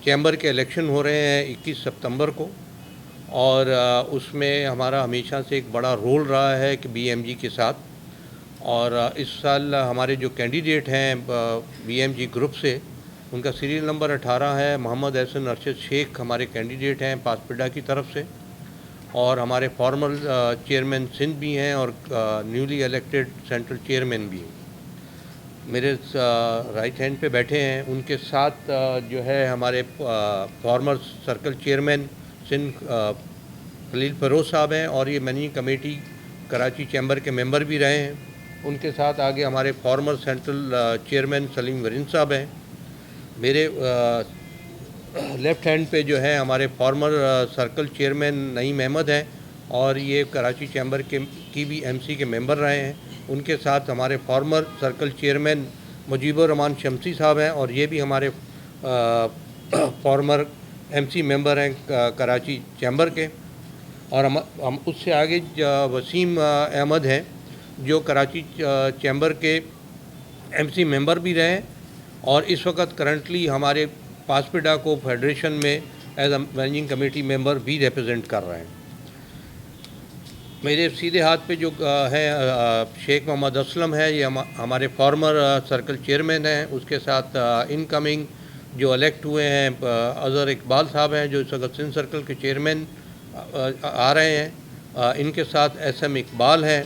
Chamber کے election ہو رہے ہیں 21 ستمبر کو، اور اس میں ہمارا ہمیشہ سے ایک بڑا رول رہا ہے کہ بی ایم جی کے ساتھ. اور اس سال ہمارے جو کینڈیڈیٹ ہیں بی ایم جی گروپ سے، ان کا سیریل نمبر 18 ہے. محمد احسن ارشد شیخ ہمارے کینڈیڈیٹ ہیں پاسپیڈا کی طرف سے، اور ہمارے فارمر چیئرمین سندھ بھی ہیں اور نیولی الیکٹڈ سینٹرل چیئرمین بھی ہیں. میرے رائٹ ہینڈ پہ بیٹھے ہیں. ان کے ساتھ جو ہے ہمارے فارمر سرکل چیئرمین سندھ خلیل فیروز صاحب ہیں، اور یہ مینیجنگ کمیٹی کراچی چیمبر کے ممبر بھی رہے ہیں. ان کے ساتھ آگے ہمارے فارمر سینٹرل چیئرمین سلیم ورین صاحب ہیں. میرے لیفٹ ہینڈ پہ جو ہے ہمارے فارمر سرکل چیئرمین نعیم احمد ہیں، اور یہ کراچی چیمبر کی بھی ایم سی کے ممبر رہے ہیں. ان کے ساتھ ہمارے فارمر سرکل چیئرمین مجیب الرحمان شمسی صاحب ہیں، اور یہ بھی ہمارے فارمر ایم سی ممبر ہیں کراچی چیمبر کے. اور ہم اس سے آگے وسیم احمد ہیں جو کراچی چیمبر کے ایم سی ممبر بھی رہے ہیں، اور اس وقت کرنٹلی ہمارے پاسپیڈا کو فیڈریشن میں ایز اے مینیجنگ کمیٹی ممبر بھی ریپرزینٹ کر رہے ہیں. میرے سیدھے ہاتھ پہ جو ہیں شیخ محمد اسلم ہے، یہ ہمارے فارمر سرکل چیئرمین ہیں. اس کے ساتھ ان کمنگ جو الیکٹ ہوئے ہیں اظہر اقبال صاحب ہیں جو اس وقت سندھ سرکل کے چیئرمین آ رہے ہیں. ان کے ساتھ ایس ایم اقبال ہیں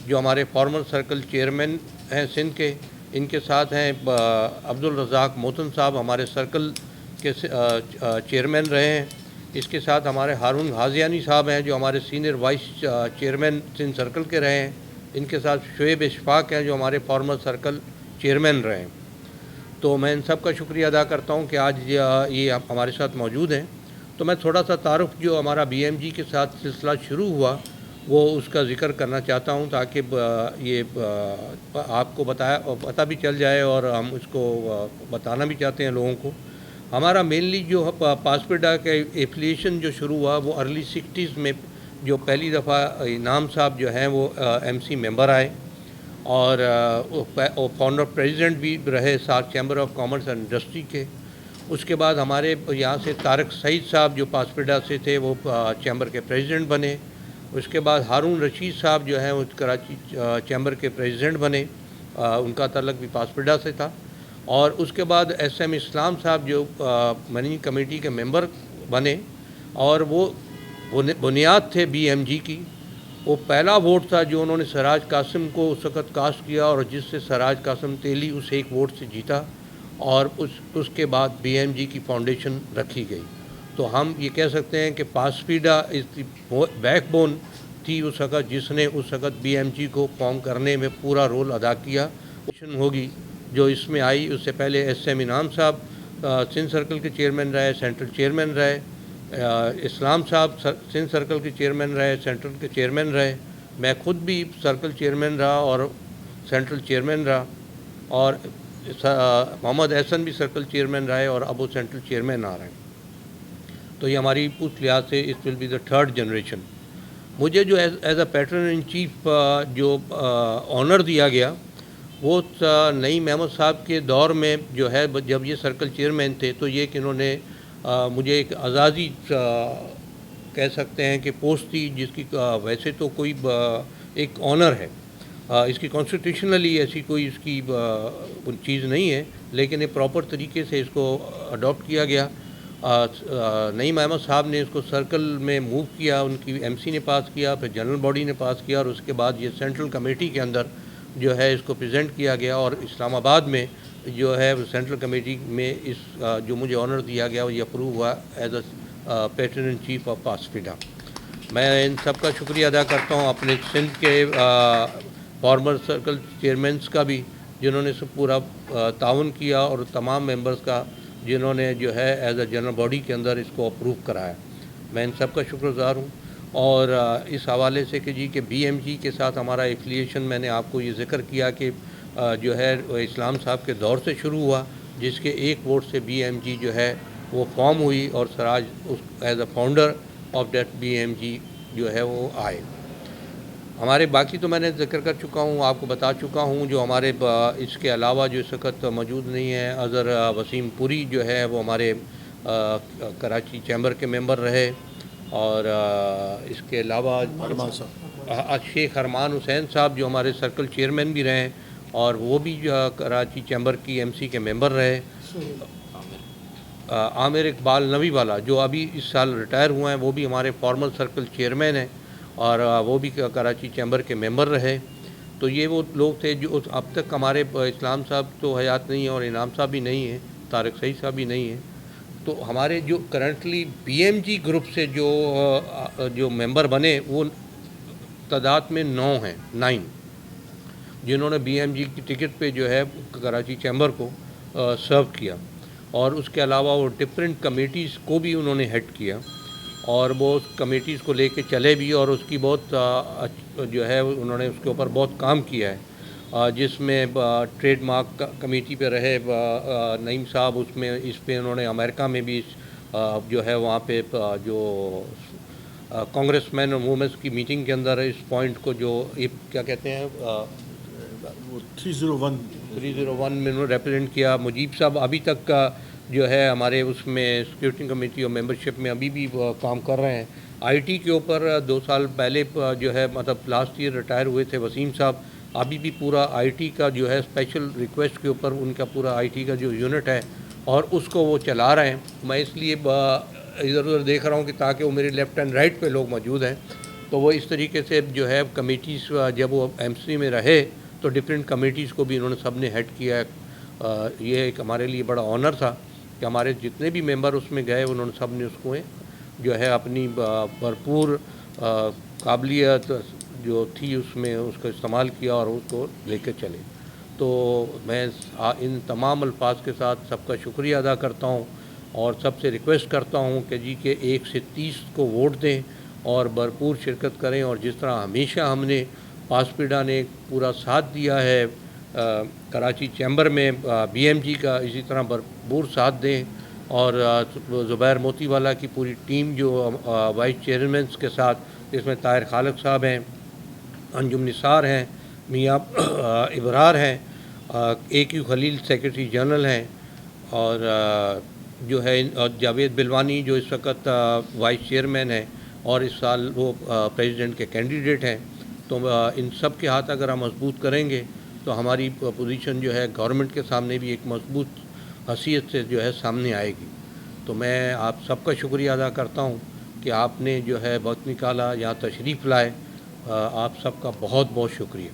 جو ہمارے فارمر سرکل چیئرمین ہیں سندھ کے. ان کے ساتھ ہیں عبدالرزاق موتن صاحب ہمارے سرکل کے چیئرمین رہے ہیں. اس کے ساتھ ہمارے ہارون غازیانی صاحب ہیں جو ہمارے senior vice chairman Sindh circle کے رہے ہیں. ان کے ساتھ شعیب اشفاق ہیں جو ہمارے فارمر سرکل چیئرمین رہے ہیں. تو میں ان سب کا شکریہ ادا کرتا ہوں کہ آج یہ ہمارے ساتھ موجود ہیں. تو میں تھوڑا سا تعارف جو ہمارا بی ایم جی کے ساتھ سلسلہ شروع ہوا وہ اس کا ذکر کرنا چاہتا ہوں، تاکہ یہ آپ کو پتہ بھی چل جائے، اور ہم اس کو بتانا بھی چاہتے ہیں لوگوں کو. ہمارا مینلی جو پاسپیڈا کا ایفیلیشن جو شروع ہوا وہ ارلی 60s میں، جو پہلی دفعہ انعام صاحب جو ہیں وہ ایم سی ممبر آئے، اور فاؤنڈر پریزیڈنٹ بھی رہے ساتھ chamber of commerce and industry کے. اس کے بعد ہمارے یہاں سے طارق سعید صاحب جو پاسپیڈا سے تھے وہ چیمبر کے پریزیڈنٹ بنے. اس کے بعد ہارون رشید صاحب جو ہیں وہ کراچی چیمبر کے پریزیڈنٹ بنے، ان کا تعلق بھی پاسپیڈا سے تھا. اور اس کے بعد ایس ایم اسلام صاحب جو مینیجنگ کمیٹی کے ممبر بنے، اور وہ بنیاد تھے بی ایم جی کی. وہ پہلا ووٹ تھا جو انہوں نے سراج قاسم کو اس وقت کاسٹ کیا، اور جس سے سراج قاسم تیلی اس ایک ووٹ سے جیتا، اور اس کے بعد بی ایم جی کی فاؤنڈیشن رکھی گئی. تو ہم یہ کہہ سکتے ہیں کہ پاسپیڈا از دی بیک بون تھی اس وقت، جس نے اس وقت بی ایم جی کو فارم کرنے میں پورا رول ادا کیا. ہوگی جو اس میں آئی، اس سے پہلے ایس ایم انعام صاحب سندھ سرکل کے چیئرمین رہے، سینٹرل چیئرمین رہے. اسلام صاحب سندھ سرکل کے چیئرمین رہے، سینٹرل کے چیئرمین رہے. میں خود بھی سرکل چیئرمین رہا اور سینٹرل چیئرمین رہا، اور محمد احسن بھی سرکل چیئرمین رہے، اور اب وہ سینٹرل چیئرمین آ رہے ہیں. تو یہ ہماری اس لحاظ سے it will be the third generation. مجھے جو as a patron in chief جو آنر دیا گیا وہ نعیم احمد صاحب کے دور میں جو ہے، جب یہ سرکل چیئرمین تھے، تو یہ کہ انہوں نے مجھے ایک اعزازی کہہ سکتے ہیں کہ پوسٹ تھی، جس کی ویسے تو کوئی ایک آنر ہے، اس کی کانسٹیٹیوشنلی ایسی کوئی اس کی چیز نہیں ہے، لیکن ایک پراپر طریقے سے اس کو اڈاپٹ کیا گیا. نعیم احمد صاحب نے اس کو سرکل میں موو کیا، ان کی ایم سی نے پاس کیا، پھر جنرل باڈی نے پاس کیا، اور اس کے بعد یہ سینٹرل کمیٹی کے اندر جو ہے اس کو پریزنٹ کیا گیا. اور اسلام آباد میں جو ہے سینٹرل کمیٹی میں اس جو مجھے آنر دیا گیا وہ یہ اپروو ہوا as a patron in chief of پاسپیڈا. میں ان سب کا شکریہ ادا کرتا ہوں، اپنے سندھ کے فارمر سرکل چیئرمینس کا بھی، جنہوں نے سب پورا تعاون کیا، اور تمام ممبرس کا جنہوں نے جو ہے ایز اے جنرل باڈی کے اندر اس کو اپروو کرایا. میں ان سب کا شکر گزار ہوں. اور اس حوالے سے کہ بی ایم جی کے ساتھ ہمارا ایفیلیشن، میں نے آپ کو یہ ذکر کیا کہ جو ہے اسلام صاحب کے دور سے شروع ہوا، جس کے ایک ووٹ سے بی ایم جی جو ہے وہ فارم ہوئی، اور Siraj as a founder of that B M G جو ہے وہ آئے. ہمارے باقی تو میں نے ذکر کر چکا ہوں، آپ کو بتا چکا ہوں. جو ہمارے اس کے علاوہ جو اس وقت موجود نہیں ہے، اظہر وسیم پوری جو ہے وہ ہمارے कराची चैम्बर के मेंबर रहे, और इसके अलावा शेख अरमान हुसैन साहब जो हमारे सर्कल चेयरमैन भी रहे, और वो भी कराची चैम्बर की एमसी के मेंबर रहे। आमिर इकबाल नवी वाला जो अभी इस साल रिटायर हुए हैं, वो भी हमारे फॉर्मल सर्कल चेयरमैन हैं, और वो भी कराची चैम्बर के मेंबर रहे। तो ये वो लोग थे जो अब तक हमारे इस्लाम साहब तो हयात नहीं है, और इनाम साहब भी नहीं है, तारिक सईद साहब भी नहीं है। तो हमारे जो करंटली बीएमजी ग्रुप से जो मेंबर बने वो तादाद में 9 हैं, 9, जिन्होंने बीएमजी की टिकट पे जो है कराची चैम्बर को सर्व किया, और उसके अलावा वो डिफरेंट कमेटीज़ को भी उन्होंने हेड किया, और वो उस कमेटीज़ को लेके चले भी, और उसकी बहुत जो है उन्होंने उसके ऊपर बहुत काम किया है, जिसमें ट्रेड मार्क कमेटी पे रहे नईम साहब, उसमें इस पे उन्होंने अमेरिका में भी जो है वहाँ पे जो कांग्रेसमैन और वुमेंस की मीटिंग के अंदर इस पॉइंट को जो ये क्या कहते हैं 301 में उन्होंने रिप्रेजेंट किया। मुजीब साहब अभी तक का जो है हमारे उसमें सिक्योरिटी कमेटी और मेंबरशिप में अभी भी काम कर रहे हैं। आईटी के ऊपर 2 साल पहले जो है मतलब लास्ट ईयर रिटायर हुए थे वसीम साहब, अभी भी पूरा आईटी का जो है स्पेशल रिक्वेस्ट के ऊपर उनका पूरा आईटी का जो यूनिट है और उसको वो चला रहे हैं। मैं इसलिए इधर उधर देख रहा हूँ कि ताकि वो मेरे लेफ़्ट एंड राइट पे लोग मौजूद हैं, तो वो इस तरीके से जो है कमेटीज़ जब वो एमसी में रहे तो डिफरेंट कमेटीज़ को भी इन्होंने सब ने हेड किया है। ये एक हमारे लिए बड़ा ऑनर था कि हमारे जितने भी मेंबर उसमें गए उन्होंने सब ने उसको जो है अपनी भरपूर काबिलियत जो थी उसमें उसको इस्तेमाल किया और उसको लेकर चले। तो मैं इन तमाम अल्फाज के साथ सबका शुक्रिया अदा करता हूँ और सबसे रिक्वेस्ट करता हूँ कि जी के 1 से 30 को वोट दें और भरपूर शिरकत करें, और जिस तरह हमेशा हमने पासपीडा ने पूरा साथ दिया है कराची चैम्बर में बीएमजी का, इसी तरह भरपूर साथ दें। और ज़ुबैर मोतीवाला की पूरी टीम जो वाइस चेयरमैन के साथ, इसमें ताहिर खालिक साहब हैं, अंजुम निसार हैं, मियाँ इबरार हैं, AQ खलील सेक्रेटरी जनरल हैं, और जो है जावेद बिलवानी जो इस वक्त वाइस चेयरमैन है और इस साल वो प्रेसिडेंट के कैंडिडेट हैं। तो इन सब के हाथ अगर हम मजबूत करेंगे तो हमारी पोजीशन जो है गवर्नमेंट के सामने भी एक मजबूत हैसियत से जो है सामने आएगी। तो मैं आप सबका शुक्रिया अदा करता हूँ कि आपने जो है वक्त निकाला, यहाँ तशरीफ़ लाए। आप सबका बहुत बहुत शुक्रिया।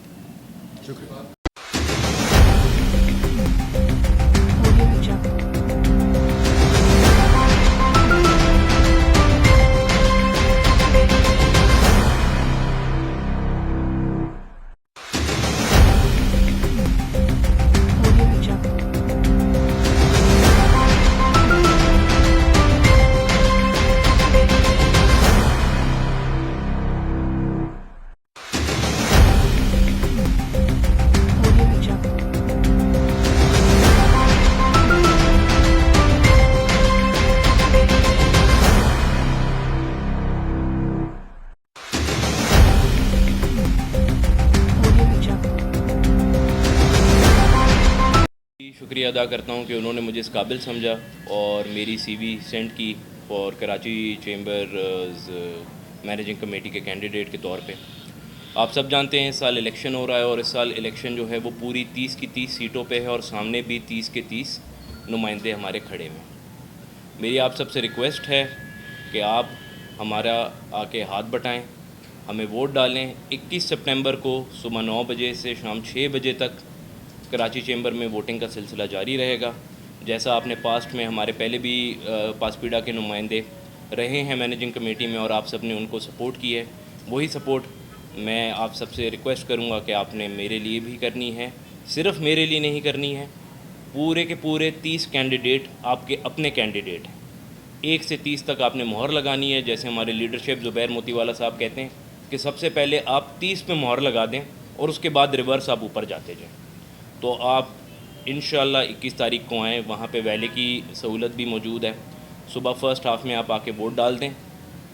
शुक्रिया अदा करता हूँ कि उन्होंने मुझे इस काबिल समझा और मेरी CV सेंड की और कराची चैम्बर मैनेजिंग कमेटी के कैंडिडेट के तौर पे। आप सब जानते हैं इस साल इलेक्शन हो रहा है और इस साल इलेक्शन जो है वो पूरी 30 की 30 सीटों पे है और सामने भी 30 के 30 नुमाइंदे हमारे खड़े हैं। मेरी आप सबसे रिक्वेस्ट है कि आप हमारा आके हाथ बटाएं, हमें वोट डालें। 21 सितंबर को सुबह 9 बजे से शाम 6 बजे तक कराची चैम्बर में वोटिंग का सिलसिला जारी रहेगा। जैसा आपने पास्ट में हमारे पहले भी पासपीडा के नुमाइंदे रहे हैं मैनेजिंग कमेटी में और आप सब ने उनको सपोर्ट की है, वही सपोर्ट मैं आप सबसे रिक्वेस्ट करूंगा कि आपने मेरे लिए भी करनी है। सिर्फ मेरे लिए नहीं करनी है, पूरे के पूरे 30 कैंडिडेट आपके अपने कैंडिडेट हैं। 1 से 30 तक आपने मोहर लगानी है। जैसे हमारे लीडरशिप ज़ुबैर मोतीवाला साहब कहते हैं कि सबसे पहले आप 30 पे मोहर लगा दें और उसके बाद रिवर्स आप ऊपर जाते जाएँ। तो आप इंशाल्लाह 21 तारीख को आएँ, वहाँ पे वैले की सहूलत भी मौजूद है। सुबह फर्स्ट हाफ में आप आके वोट डाल दें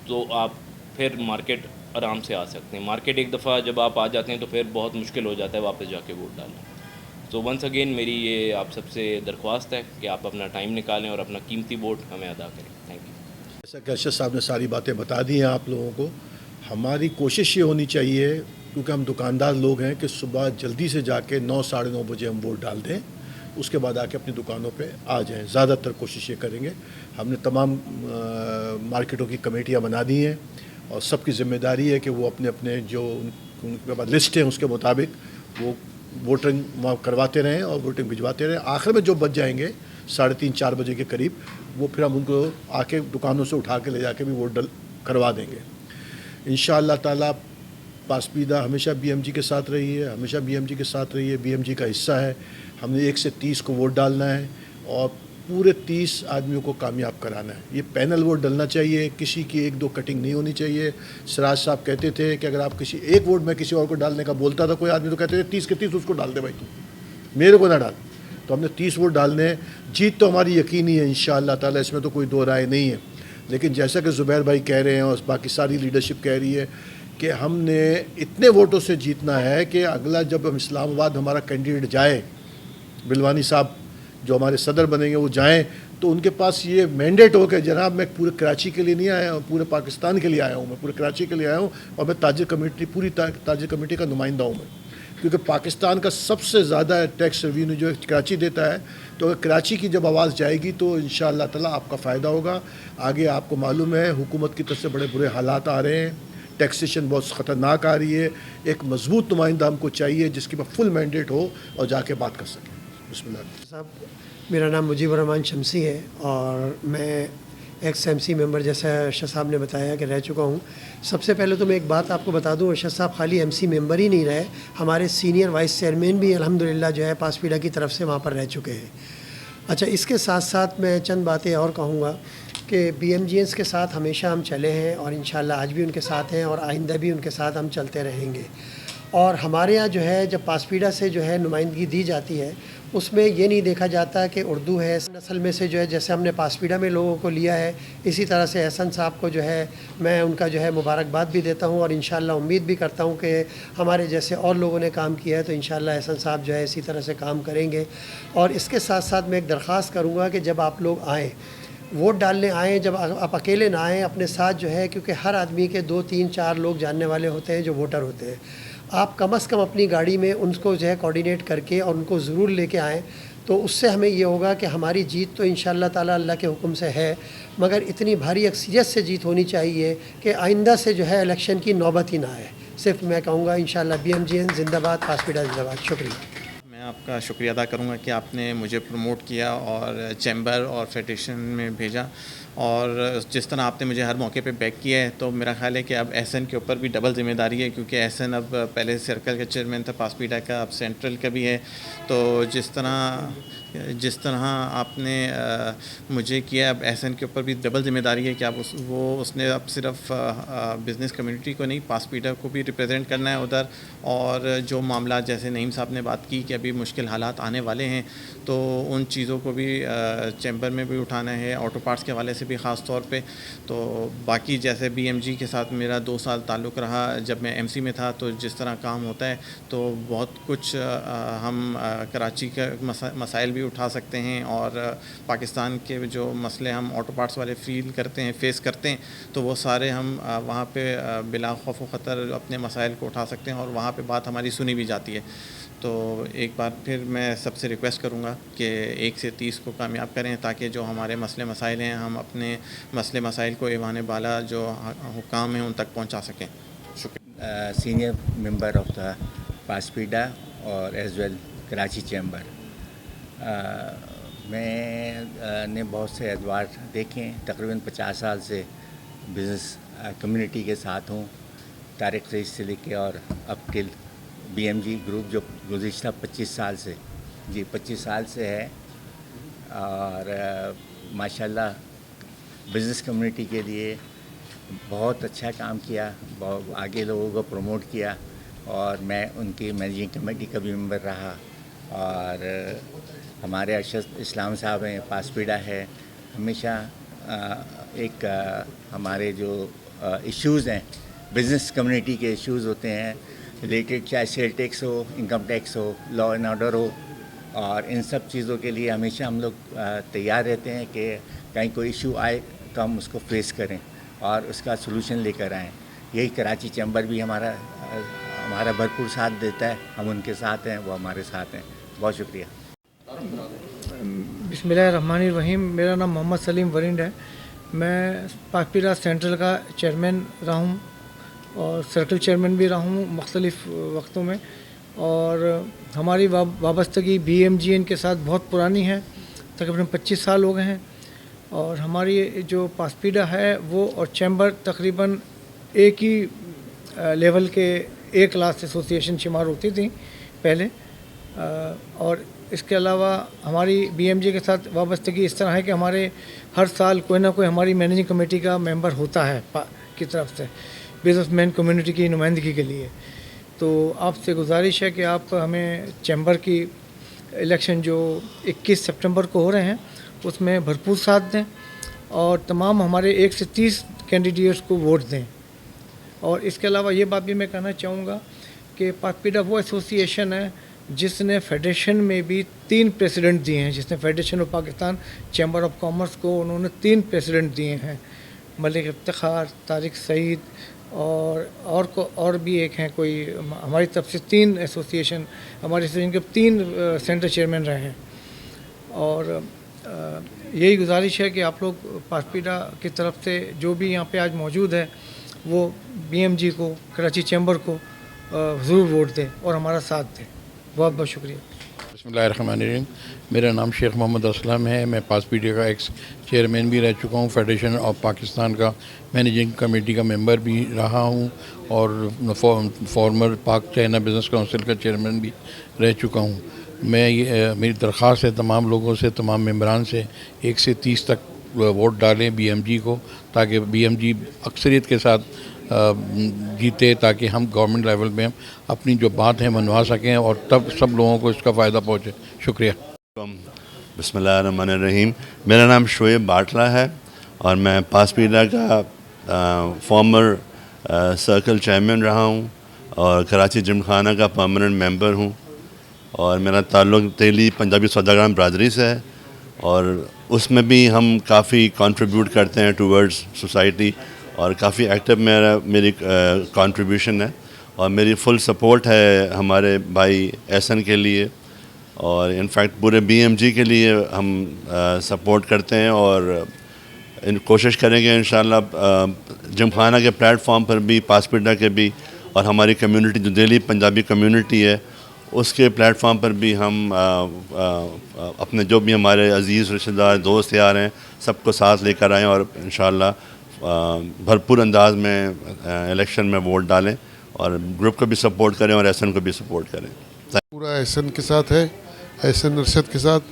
तो आप फिर मार्केट आराम से आ सकते हैं। मार्केट एक दफ़ा जब आप आ जाते हैं तो फिर बहुत मुश्किल हो जाता है वापस जाके वोट डालना। तो वंस अगेन मेरी ये आप सबसे दरख्वास्त है कि आप अपना टाइम निकालें और अपना कीमती वोट हमें अदा करें। Thank you. जैसा कि अरशद साहब ने सारी बातें बता दी हैं आप लोगों को, हमारी कोशिश ये होनी चाहिए, क्योंकि हम दुकानदार लोग हैं, कि सुबह जल्दी से जाके 9 साढ़े 9 बजे हम वोट डाल दें, उसके बाद आके अपनी दुकानों पे आ जाएं। ज़्यादातर कोशिश ये करेंगे। हमने तमाम मार्केटों की कमेटियाँ बना दी हैं और सबकी ज़िम्मेदारी है कि वो अपने अपने जो उनके पास लिस्ट है उसके मुताबिक वो वोटिंग वहाँ करवाते रहें और वोटिंग भिजवाते रहें। आखिर में जो बच जाएंगे 3:30-4 बजे के करीब, वो फिर हम उनको आके दुकानों से उठा के ले जाके भी वोट करवा देंगे इंशाअल्लाह ताला। पासपीदा हमेशा बीएमजी के साथ रही है, हमेशा बीएमजी के साथ रही है, बीएमजी का हिस्सा है। हमने 1 से 30 को वोट डालना है और पूरे 30 आदमियों को कामयाब कराना है। ये पैनल वोट डलना चाहिए, किसी की 1-2 कटिंग नहीं होनी चाहिए। सिराज साहब कहते थे कि अगर आप किसी एक वोट में किसी और को डालने का बोलता था कोई आदमी, तो कहते थे 30 के 30 उसको डाल दे भाई, तू मेरे को ना डाल। तो हमने 30 वोट डालने हैं। जीत तो हमारी यकीनी है इंशाअल्लाह ताला, इसमें तो कोई दो राय नहीं है। लेकिन जैसा कि ज़ुबैर भाई कह रहे हैं और बाकी सारी लीडरशिप कह रही है कि हमने इतने वोटों से जीतना है कि अगला जब हम इस्लामाबाद हमारा कैंडिडेट जाए, बिलवानी साहब जो हमारे सदर बनेंगे वो जाएं, तो उनके पास ये मैंडेट हो कि जनाब मैं पूरे कराची के लिए नहीं आया हूँ, पूरे पाकिस्तान के लिए आया हूँ, मैं पूरे कराची के लिए आया हूँ और मैं ताजिर कमेटी पूरी ताजिर कमेटी का नुमाइंदा हूँ मैं, क्योंकि पाकिस्तान का सबसे ज़्यादा टैक्स रेवेन्यू जो है कराची देता है। तो अगर कराची की जब आवाज़ जाएगी तो इंशाअल्लाह ताला आपका फ़ायदा होगा। आगे आपको मालूम है हुकूमत की तरफ से बड़े बुरे हालात आ रहे हैं, टैक्सेशन बहुत ख़तरनाक आ रही है। एक मजबूत नुमाइंदा हमको चाहिए जिसके पास फुल मैंडेट हो और जाके बात कर सके। बिस्मिल्लाह साहब, मेरा नाम मुजीबुर रहमान शमसी है और मैं एक्स एमसी मेंबर, जैसा अरशद साहब ने बताया, कि रह चुका हूँ। सबसे पहले तो मैं एक बात आपको बता दूँ, अरशद साहब खाली एमसी मेंबर ही नहीं रहे, हमारे सीनियर वाइस चेयरमैन भी अल्हम्दुलिल्लाह जो है पासपीडा की तरफ से वहाँ पर रह चुके हैं। अच्छा, इसके साथ साथ मैं चंद बातें और कहूँगा कि BMGNs के साथ हमेशा हम चले हैं और इंशाल्लाह आज भी उनके साथ हैं और आइंदा भी उनके साथ हम चलते रहेंगे। और हमारे यहाँ जो है जब पासपीडा से जो है नुमाइंदगी दी जाती है, उसमें ये नहीं देखा जाता कि उर्दू है। नस्ल में से जो है जैसे हमने पासपीडा में लोगों को लिया है, इसी तरह से एहसन साहब को जो है मैं उनका जो है मुबारकबाद भी देता हूँ और इंशाअल्लाह उम्मीद भी करता हूँ कि हमारे जैसे और लोगों ने काम किया है तो इंशाअल्लाह एहसन साहब जो है इसी तरह से काम करेंगे। और इसके साथ साथ मैं एक दरख्वास्त करूँगा कि जब आप लोग आएँ, वोट डालने आएँ, जब आप अकेले ना आएँ, अपने साथ जो है, क्योंकि हर आदमी के 2-3-4 लोग जानने वाले होते हैं जो वोटर होते हैं, आप कम से कम अपनी गाड़ी में उनको जो है कोऑर्डिनेट करके और उनको ज़रूर लेके आएँ। तो उससे हमें ये होगा कि हमारी जीत तो इंशाअल्लाह ताला अल्लाह के हुक्म से है, मगर इतनी भारी अक्सरियत से जीत होनी चाहिए कि आइंदा से जो है इलेक्शन की नौबत ही ना आए। सिर्फ मैं कहूँगा इंशाअल्लाह BMGN जिंदाबाद, पासपीडा जिंदाबाद। शुक्रिया। मैं आपका शुक्रिया अदा करूँगा कि आपने मुझे प्रमोट किया और चैम्बर और फेडरेशन में भेजा, और जिस तरह आपने मुझे हर मौके पे बैक किया है, तो मेरा ख्याल है कि अब एहसन के ऊपर भी डबल ज़िम्मेदारी है, क्योंकि एहसन अब पहले सर्कल का चेयरमैन था पासपीडा का, अब सेंट्रल का भी है। तो जिस तरह आपने मुझे किया, अब एहसन के ऊपर भी डबल ज़िम्मेदारी है कि आप उसने अब सिर्फ बिज़नेस कम्युनिटी को नहीं, पासपीडा को भी रिप्रेजेंट करना है उधर। और जो मामला जैसे नईम साहब ने बात की कि अभी मुश्किल हालात आने वाले हैं, तो उन चीज़ों को भी चैम्बर में भी उठाना है, ऑटो पार्ट्स के हवाले से भी ख़ास तौर पे। तो बाकी जैसे BMG के साथ मेरा 2 साल ताल्लुक़ रहा, जब मैं MC में था, तो जिस तरह काम होता है तो बहुत कुछ हम कराची के मसाइल भी उठा सकते हैं, और पाकिस्तान के जो मसले हम ऑटो पार्ट्स वाले फील करते हैं, फेस करते हैं, तो वो सारे हम वहाँ पे बिला खौफ व ख़तर अपने मसाइल को उठा सकते हैं और वहाँ पे बात हमारी सुनी भी जाती है। तो एक बार फिर मैं सबसे रिक्वेस्ट करूँगा कि 1 से 30 को कामयाब करें, ताकि जो हमारे मसले मसाइल हैं हम अपने मसले मसाइल को ईवान बाला जो हुकाम हैं उन तक पहुँचा सकें। शुक्रिया। सीनियर मेंबर ऑफ द पासपीडा और एज वेल कराची चैम्बर, मैंने बहुत से एतवार देखे हैं। तकरीबन 50 साल से बिज़नेस कम्युनिटी के साथ हूँ, तारिक रईस से लेके और अब टिल BMG ग्रुप जो गुज़िश्ता 25 साल से 25 साल से है। और माशाल्लाह बिज़नेस कम्युनिटी के लिए बहुत अच्छा काम किया, बहुत आगे लोगों को प्रमोट किया, और मैं उनकी मैनेजिंग कमेटी का भी मेंबर रहा। और हमारे अरशद इस्लाम साहब हैं, पासपीडा है, हमेशा हमारे जो इश्यूज़ हैं, बिज़नेस कम्युनिटी के इश्यूज़ होते हैं रिलेटेड, चाहे सेल टैक्स हो, इनकम टैक्स हो, लॉ एंड ऑर्डर हो, اور ان سب چیزوں کے لیے ہمیشہ ہم لوگ تیار رہتے ہیں کہ کہیں کوئی ایشو آئے تو ہم اس کو فیس کریں اور اس کا سلوشن لے کر آئیں. یہی کراچی چیمبر بھی ہمارا بھرپور ساتھ دیتا ہے. ہم ان کے ساتھ ہیں, وہ ہمارے ساتھ ہیں. بہت شکریہ. بسم اللہ الرحمن الرحیم. میرا نام محمد سلیم ورنڈ ہے. میں پاکپیرا سینٹرل کا چیئرمین رہا ہوں اور سرکل چیئرمین بھی رہا ہوں مختلف وقتوں میں, اور ہماری وابستگی BMGN کے ساتھ بہت پرانی ہے, تقریباً 25 سال ہو گئے ہیں. اور ہماری جو پاسپیڈا ہے وہ اور چیمبر تقریباً ایک ہی لیول کے A کلاس ایسوسیشن شمار ہوتی تھیں پہلے. اور اس کے علاوہ ہماری BMG کے ساتھ وابستگی اس طرح ہے کہ ہمارے ہر سال کوئی نہ کوئی ہماری مینیجنگ کمیٹی کا ممبر ہوتا ہے کی طرف سے بزنس مین کمیونٹی کی نمائندگی کے لیے. تو آپ سے گزارش ہے کہ آپ ہمیں چیمبر کی الیکشن جو 21 سپٹمبر کو ہو رہے ہیں اس میں بھرپور ساتھ دیں اور تمام ہمارے 1 سے 30 کینڈیڈیٹس کو ووٹ دیں. اور اس کے علاوہ یہ بات بھی میں کہنا چاہوں گا کہ پاکپیڈا وہ ایسوسیشن ہے جس نے فیڈریشن میں بھی 3 پریسیڈنٹ دیے ہیں. جس نے federation of Pakistan chamber of commerce کو انہوں نے 3 پریسیڈنٹ دیے ہیں, ملک افتخار, طارق سعید اور بھی ایک ہیں کوئی. ہماری طرف سے 3 ایسوسیشن ہماری ایسوسیشن کے 3 سینٹر چیئرمین رہے ہیں. اور یہی گزارش ہے کہ آپ لوگ پاسپیڈا کی طرف سے جو بھی یہاں پہ آج موجود ہے وہ BMG کو, کراچی چیمبر کو ضرور ووٹ دیں اور ہمارا ساتھ دیں. بہت بہت شکریہ. بسم اللہ الرحمن الرحیم. میرا نام شیخ محمد اسلم ہے. میں پاسپیڈا کا ایکس چیئرمین بھی رہ چکا ہوں, فیڈریشن آف پاکستان کا مینیجنگ کمیٹی کا ممبر بھی رہا ہوں اور فارمر پاک چائنا بزنس کونسل کا چیئرمین بھی رہ چکا ہوں. میری درخواست ہے تمام لوگوں سے, تمام ممبران سے 1 سے 30 تک ووٹ ڈالیں BMG کو, تاکہ BMG اکثریت کے ساتھ جیتے, تاکہ ہم گورنمنٹ لیول میں اپنی جو بات ہے منوا سکیں اور تب سب لوگوں کو اس کا فائدہ پہنچے. شکریہ. بسم اللہ الرحمن الرحیم. میرا نام شعیب باٹلہ ہے اور میں پاسپیڈا کا فارمر سرکل چیئرمین رہا ہوں اور کراچی جم خانہ کا پرماننٹ ممبر ہوں. اور میرا تعلق دہلی پنجابی سوداگران برادری سے ہے اور اس میں بھی ہم کافی کنٹریبیوٹ کرتے ہیں ٹورڈز سوسائٹی اور کافی ایکٹیو میری کنٹریبیوشن ہے. اور میری فل سپورٹ ہے ہمارے بھائی احسن کے لیے اور انفیکٹ پورے BMG کے لیے ہم سپورٹ کرتے ہیں اور کوشش کریں گے انشاءاللہ جم خانہ کے پلیٹ فارم پر بھی, پاسپیڈا کے بھی, اور ہماری کمیونٹی جو دہلی پنجابی کمیونٹی ہے اس کے پلیٹ فارم پر بھی ہم اپنے جو بھی ہمارے عزیز رشتہ دار دوست یار ہیں سب کو ساتھ لے کر آئیں اور انشاءاللہ بھرپور انداز میں الیکشن میں ووٹ ڈالیں اور گروپ کو بھی سپورٹ کریں اور احسن کو بھی سپورٹ کریں. پورا احسن کے ساتھ ہے, احسن ارشد کے ساتھ,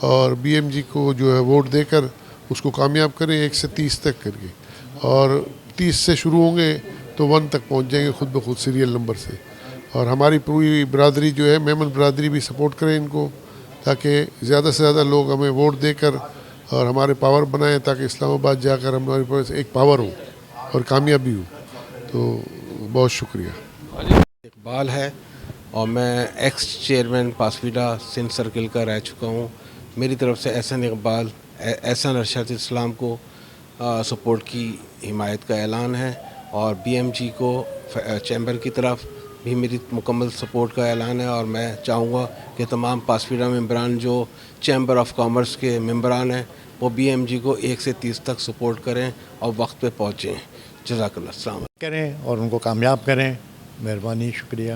اور BMG کو جو ہے ووٹ دے کر اس کو کامیاب کریں 1 سے 30 تک کر کے, اور 30 سے شروع ہوں گے تو 1 تک پہنچ جائیں گے خود بخود سیریل نمبر سے. اور ہماری پوری برادری جو ہے میمن برادری بھی سپورٹ کریں ان کو, تاکہ زیادہ سے زیادہ لوگ ہمیں ووٹ دے کر اور ہمارے پاور بنائیں, تاکہ اسلام آباد جا کر ہمارے پاس ایک پاور ہو اور کامیابی ہو. تو بہت شکریہ. اقبال ہے اور میں ایکس چیئرمین پاسپیڈا سندھ سرکل کا رہ چکا ہوں. میری طرف سے احسن اقبال, احسن ارشد اسلام کو سپورٹ کی حمایت کا اعلان ہے اور BMG کو چیمبر کی طرف بھی میری مکمل سپورٹ کا اعلان ہے. اور میں چاہوں گا کہ تمام پاسپیڈا ممبران جو چیمبر آف کامرس کے ممبران ہیں وہ BMG کو 1 سے 30 تک سپورٹ کریں اور وقت پہ پہنچیں. جزاک اللہ. السلام کریں اور ان کو کامیاب کریں. مہربانی, شکریہ.